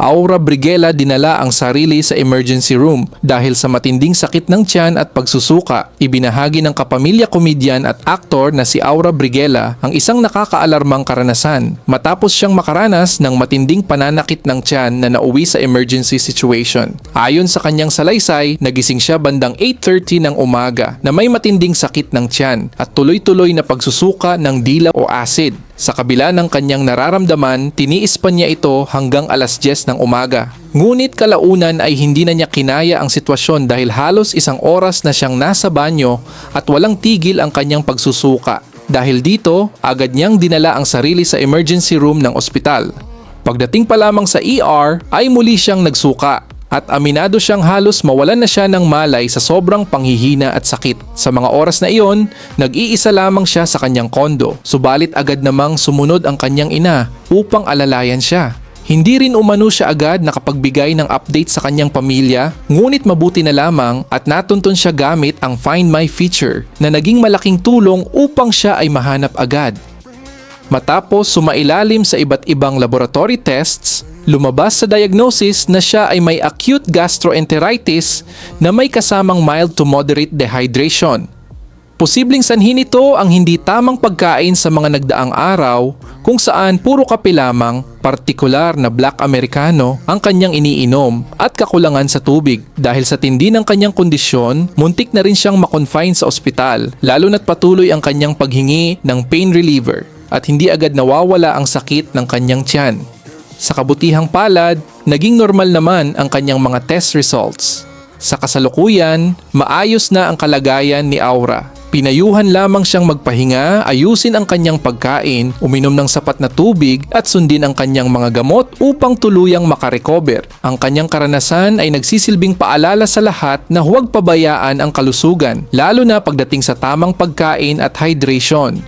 Aura Briguela dinala ang sarili sa emergency room dahil sa matinding sakit ng tiyan at pagsusuka. Ibinahagi ng kapamilya komedyan at aktor na si Aura Briguela ang isang nakakaalarmang karanasan matapos siyang makaranas ng matinding pananakit ng tiyan na nauwi sa emergency situation. Ayon sa kanyang salaysay, nagising siya bandang 8:30 ng umaga na may matinding sakit ng tiyan at tuloy-tuloy na pagsusuka ng dila o acid. Sa kabila ng kanyang nararamdaman, tiniis pa niya ito hanggang alas 10 ng umaga. Ngunit kalaunan ay hindi na niya kinaya ang sitwasyon dahil halos isang oras na siyang nasa banyo at walang tigil ang kanyang pagsusuka. Dahil dito, agad niyang dinala ang sarili sa emergency room ng ospital. Pagdating pa lamang sa ER ay muli siyang nagsuka. At aminado siyang halos mawalan na siya ng malay sa sobrang panghihina at sakit. Sa mga oras na iyon, nag-iisa lamang siya sa kanyang kondo. Subalit agad namang sumunod ang kanyang ina upang alalayan siya. Hindi rin umano siya agad nakapagbigay ng update sa kanyang pamilya, ngunit mabuti na lamang at natuntun siya gamit ang Find My feature na naging malaking tulong upang siya ay mahanap agad. Matapos sumailalim sa iba't ibang laboratory tests, lumabas sa diagnosis na siya ay may acute gastroenteritis na may kasamang mild to moderate dehydration. Posibleng sanhi nito ang hindi tamang pagkain sa mga nagdaang araw kung saan puro kape lamang, partikular na black americano, ang kanyang iniinom at kakulangan sa tubig. Dahil sa tindi ng kanyang kondisyon, muntik na rin siyang makonfine sa ospital, lalo na't patuloy ang kanyang paghingi ng pain reliever at hindi agad nawawala ang sakit ng kanyang tiyan. Sa kabutihang palad, naging normal naman ang kanyang mga test results. Sa kasalukuyan, maayos na ang kalagayan ni Aura. Pinayuhan lamang siyang magpahinga, ayusin ang kanyang pagkain, uminom ng sapat na tubig at sundin ang kanyang mga gamot upang tuluyang makarecover. Ang kanyang karanasan ay nagsisilbing paalala sa lahat na huwag pabayaan ang kalusugan, lalo na pagdating sa tamang pagkain at hydration.